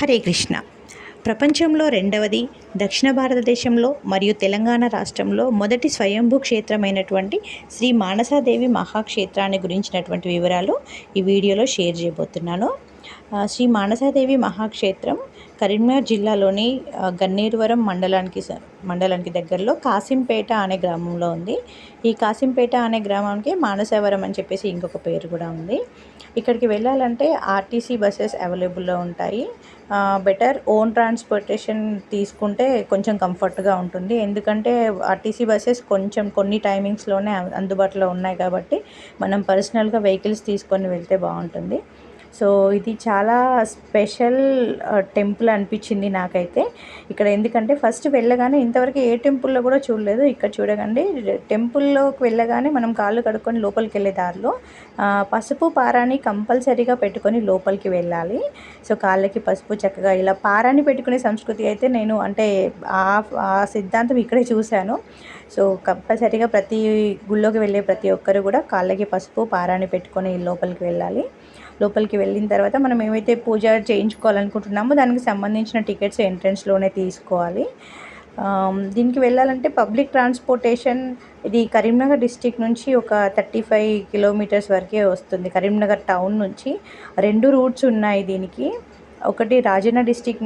హరే కృష్ణ. ప్రపంచంలో రెండవది, దక్షిణ భారతదేశంలో మరియు తెలంగాణ రాష్ట్రంలో మొదటి స్వయంభూ క్షేత్రమైనటువంటి శ్రీ మానసాదేవి మహాక్షేత్రాన్ని గురించినటువంటి వివరాలు ఈ వీడియోలో షేర్ చేయబోతున్నాను. శ్రీ మానసాదేవి మహాక్షేత్రం కరీంనగర్ జిల్లాలోని గన్నేరువరం మండలానికి దగ్గరలో కాసింపేట అనే గ్రామంలో ఉంది. ఈ కాసింపేట అనే గ్రామానికి మానసవరం అని చెప్పేసి ఇంకొక పేరు కూడా ఉంది. ఇక్కడికి వెళ్ళాలంటే ఆర్టీసీ బస్సెస్ అవైలబుల్లో ఉంటాయి. బెటర్ ఓన్ ట్రాన్స్పోర్టేషన్ తీసుకుంటే కొంచెం కంఫర్ట్గా ఉంటుంది. ఎందుకంటే ఆర్టీసీ బస్సెస్ కొంచెం కొన్ని టైమింగ్స్లోనే అందుబాటులో ఉన్నాయి కాబట్టి మనం పర్సనల్గా వెహికల్స్ తీసుకొని వెళ్తే బాగుంటుంది. సో ఇది చాలా స్పెషల్ టెంపుల్ అనిపించింది నాకైతే ఇక్కడ. ఎందుకంటే ఫస్ట్ వెళ్ళగానే ఇంతవరకు ఏ టెంపుల్లో కూడా చూడలేదు. ఇక్కడ చూడకండి, టెంపుల్లోకి వెళ్ళగానే మనం కాళ్ళు కడుక్కొని లోపలికి వెళ్ళే దారిలో పసుపు పారాని కంపల్సరీగా పెట్టుకొని లోపలికి వెళ్ళాలి. సో కాళ్ళకి పసుపు చక్కగా ఇలా పారాని పెట్టుకునే సంస్కృతి అయితే నేను అంటే ఆ సిద్ధాంతం ఇక్కడే చూశాను. సో కంపల్సరీగా ప్రతి గుళ్ళోకి వెళ్ళే ప్రతి ఒక్కరు కూడా కాళ్ళకి పసుపు పారాని పెట్టుకొని లోపలికి వెళ్ళాలి. లోపలికి వెళ్ళిన తర్వాత మనం ఏమైతే పూజ చేయించుకోవాలనుకుంటున్నామో దానికి సంబంధించిన టికెట్స్ ఎంట్రన్స్లోనే తీసుకోవాలి. దీనికి వెళ్ళాలంటే పబ్లిక్ ట్రాన్స్పోర్టేషన్ ఇది కరీంనగర్ డిస్టిక్ నుంచి ఒక 35 కిలోమీటర్స్ వరకే వస్తుంది. కరీంనగర్ టౌన్ నుంచి 2 రూట్స్ ఉన్నాయి దీనికి. ఒకటి రాజన్న డిస్టిక్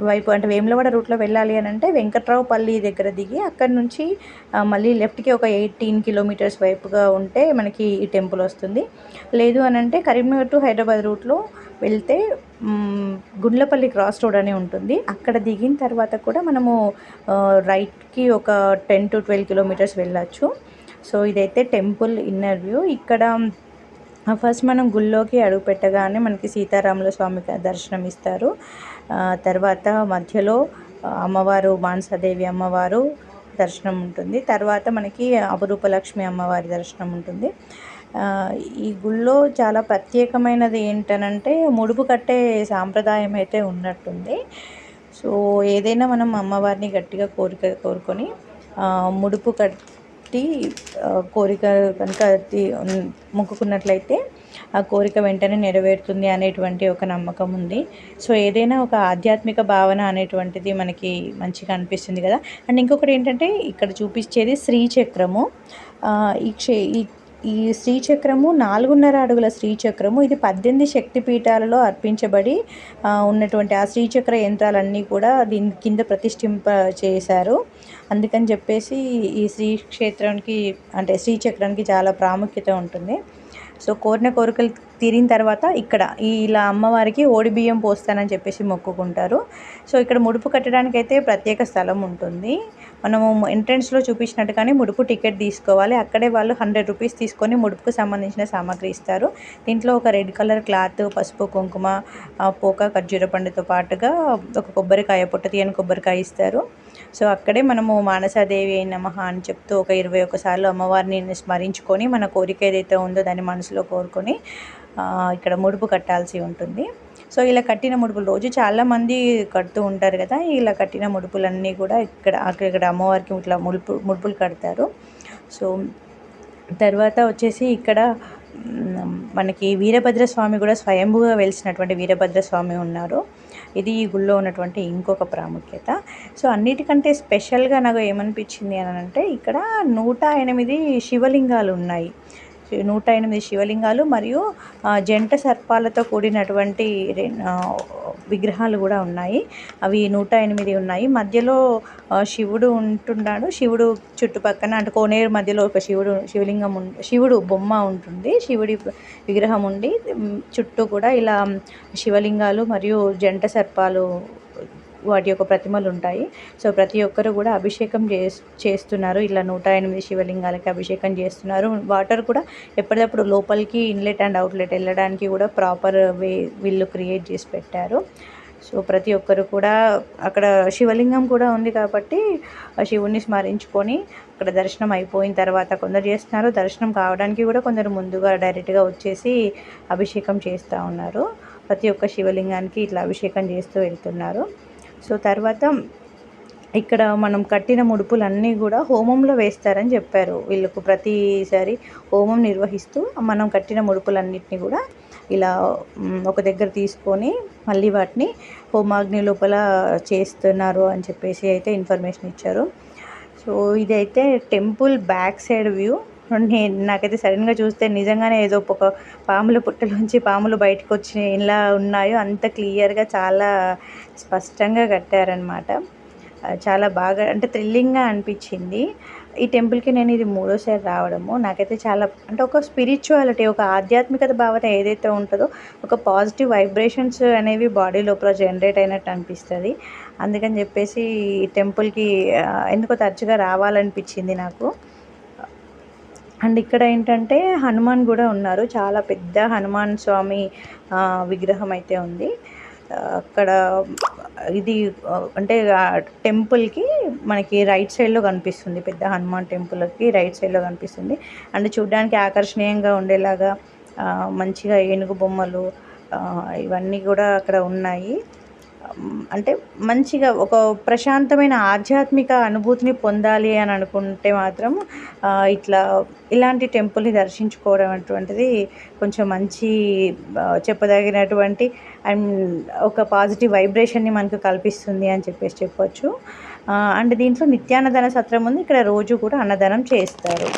వైపు అంటే వేములవాడ రూట్లో వెళ్ళాలి అని అంటే వెంకట్రావుపల్లి దగ్గర దిగి అక్కడి నుంచి మళ్ళీ లెఫ్ట్కి ఒక 18 కిలోమీటర్స్ వైపుగా ఉంటే మనకి ఈ టెంపుల్ వస్తుంది. లేదు అని అంటే కరీంనగర్ టు హైదరాబాద్ రూట్లో వెళ్తే గుండ్లపల్లి క్రాస్ రోడ్ అని ఉంటుంది. అక్కడ దిగిన తర్వాత కూడా మనము రైట్కి ఒక 10 to 12 కిలోమీటర్స్ వెళ్ళచ్చు. సో ఇదైతే టెంపుల్ ఇన్నర్ వ్యూ. ఇక్కడ ఫస్ట్ మనం గుళ్ళోకి అడుగు పెట్టగానే మనకి సీతారాముల స్వామి దర్శనం ఇస్తారు. తర్వాత మధ్యలో అమ్మవారు మానసాదేవి అమ్మవారు దర్శనం ఉంటుంది. తర్వాత మనకి అపురూపలక్ష్మి అమ్మవారి దర్శనం ఉంటుంది. ఈ గుళ్ళో చాలా ప్రత్యేకమైనది ఏంటనంటే ముడుపు కట్టే సాంప్రదాయం అయితే ఉన్నట్టుంది. సో ఏదైనా మనం అమ్మవారిని గట్టిగా కోరుకొని ముడుపు కట్టి కోరిక కనుక మొక్కుకున్నట్లయితే ఆ కోరిక వెంటనే నెరవేరుతుంది అనేటువంటి ఒక నమ్మకం ఉంది. సో ఏదైనా ఒక ఆధ్యాత్మిక భావన అనేటువంటిది మనకి మంచిగా అనిపిస్తుంది కదా. అండ్ ఇంకొకటి ఏంటంటే ఇక్కడ చూపించేది శ్రీచక్రము. ఈ శ్రీచక్రము 4.5 అడుగుల శ్రీచక్రము. ఇది 18 శక్తిపీఠాలలో అర్పించబడి ఉన్నటువంటి ఆ శ్రీచక్ర యంత్రాలన్నీ కూడా దీని కింద ప్రతిష్ఠింప చేశారు. అందుకని చెప్పేసి ఈ శ్రీచక్రానికి చాలా ప్రాముఖ్యత ఉంటుంది. సో కోరిన కోరికలు తీరిన తర్వాత ఇక్కడ ఇలా అమ్మవారికి ఓడి బియ్యం పోస్తానని చెప్పేసి మొక్కుకుంటారు. సో ఇక్కడ ముడుపు కట్టడానికి అయితే ప్రత్యేక స్థలం ఉంటుంది. మనము ఎంట్రన్స్లో చూపించినట్టుగానే ముడుపు టికెట్ తీసుకోవాలి. అక్కడే వాళ్ళు 100 రూపీస్ తీసుకొని ముడుపుకు సంబంధించిన సామాగ్రి ఇస్తారు. దీంట్లో ఒక రెడ్ కలర్ క్లాత్, పసుపు, కుంకుమ, పోక, ఖర్జూర పండుతో పాటుగా ఒక కొబ్బరికాయ, పొట్ట తీయని కొబ్బరికాయ ఇస్తారు. సో అక్కడే మనము మానసాదేవి నమః అని చెప్తూ ఒక 21 సార్లు అమ్మవారిని స్మరించుకొని మన కోరిక ఏదైతే ఉందో దాన్ని మనసులో కోరుకొని ఇక్కడ ముడుపు కట్టాల్సి ఉంటుంది. సో ఇలా కట్టిన ముడుపులు రోజు చాలామంది కడుతూ ఉంటారు కదా. ఇలా కట్టిన ముడుపులన్నీ కూడా ఇక్కడ అమ్మవారికి ఇట్లా ముడుపులు కడతారు. సో తర్వాత వచ్చేసి ఇక్కడ మనకి వీరభద్రస్వామి కూడా స్వయంభూగా వెలిసినటువంటి వీరభద్రస్వామి ఉన్నారు. ఇది ఈ గుళ్ళో ఉన్నటువంటి ఇంకొక ప్రాముఖ్యత. సో అన్నిటికంటే స్పెషల్గా నాకు ఏమనిపించింది అని అంటే ఇక్కడ 108 శివలింగాలు ఉన్నాయి. 108 శివలింగాలు మరియు జంట సర్పాలతో కూడినటువంటి విగ్రహాలు కూడా ఉన్నాయి. అవి 108 ఉన్నాయి. మధ్యలో శివుడు ఉంటున్నాడు. శివుడు చుట్టుపక్కన అంటే కోనేరు మధ్యలో ఒక శివుడు బొమ్మ ఉంటుంది. శివుడి విగ్రహం ఉండి చుట్టూ కూడా ఇలా శివలింగాలు మరియు జంట సర్పాలు వాటి యొక్క ప్రతిమలు ఉంటాయి. సో ప్రతి ఒక్కరు కూడా అభిషేకం చేస్తున్నారు. ఇలా 108 శివలింగాలకి అభిషేకం చేస్తున్నారు. వాటర్ కూడా ఎప్పటికప్పుడు లోపలికి ఇన్లెట్ అండ్ అవుట్లెట్ వెళ్ళడానికి కూడా ప్రాపర్ వే వీళ్ళు క్రియేట్ చేసి పెట్టారు. సో ప్రతి ఒక్కరు కూడా అక్కడ శివలింగం కూడా ఉంది కాబట్టి శివుణ్ణి స్మరించుకొని అక్కడ దర్శనం అయిపోయిన తర్వాత కొందరు చేస్తున్నారు. దర్శనం కావడానికి కూడా కొందరు ముందుగా డైరెక్ట్గా వచ్చేసి అభిషేకం చేస్తూ ఉన్నారు. ప్రతి ఒక్క శివలింగానికి ఇట్లా అభిషేకం చేస్తూ వెళ్తున్నారు. సో తర్వాత ఇక్కడ మనం కట్టిన ముడుపులన్నీ కూడా హోమంలో వేస్తారని చెప్పారు. వీళ్ళకు ప్రతిసారి హోమం నిర్వహిస్తూ మనం కట్టిన ముడుపులన్నింటినీ కూడా ఇలా ఒక దగ్గర తీసుకొని మళ్ళీ వాటిని హోమాగ్ని లోపల చేస్తున్నారు అని చెప్పేసి అయితే ఇన్ఫర్మేషన్ ఇచ్చారు. సో ఇదైతే టెంపుల్ బ్యాక్ సైడ్ వ్యూ. నాకైతే సడన్గా చూస్తే నిజంగానే ఏదో ఒక పాముల పుట్టలోంచి పాములు బయటకు వచ్చి ఇలా ఉన్నాయో అంత క్లియర్గా చాలా స్పష్టంగా కట్టారనమాట. చాలా బాగా అంటే థ్రిల్లింగ్గా అనిపించింది. ఈ టెంపుల్కి నేను ఇది మూడోసారి రావడము. నాకైతే చాలా అంటే ఒక స్పిరిచువాలిటీ, ఒక ఆధ్యాత్మికత భావన ఏదైతే ఉంటుందో, ఒక పాజిటివ్ వైబ్రేషన్స్ అనేవి బాడీ లోపల జనరేట్ అయినట్టు అనిపిస్తుంది. అందుకని చెప్పేసి ఈ టెంపుల్కి ఎందుకో తరచుగా రావాలనిపించింది నాకు. అండ్ ఇక్కడ ఏంటంటే హనుమాన్ కూడా ఉన్నారు. చాలా పెద్ద హనుమాన్ స్వామి విగ్రహం అయితే ఉంది అక్కడ. ఇది అంటే టెంపుల్కి మనకి రైట్ సైడ్లో కనిపిస్తుంది, పెద్ద హనుమాన్ టెంపుల్కి రైట్ సైడ్లో కనిపిస్తుంది. అండ్ చూడడానికి ఆకర్షణీయంగా ఉండేలాగా మంచిగా ఏనుగు బొమ్మలు ఇవన్నీ కూడా అక్కడ ఉన్నాయి. అంటే మంచిగా ఒక ప్రశాంతమైన ఆధ్యాత్మిక అనుభూతిని పొందాలి అని అనుకుంటే మాత్రం ఇలాంటి టెంపుల్ని దర్శించుకోవడం అటువంటిది కొంచెం మంచి చెప్పదగినటువంటి అండ్ ఒక పాజిటివ్ వైబ్రేషన్ని మనకు కల్పిస్తుంది అని చెప్పేసి చెప్పొచ్చు. అండ్ దీంట్లో నిత్యాన్నదాన సత్రం ఉంది. ఇక్కడ రోజు కూడా అన్నదానం చేస్తారు.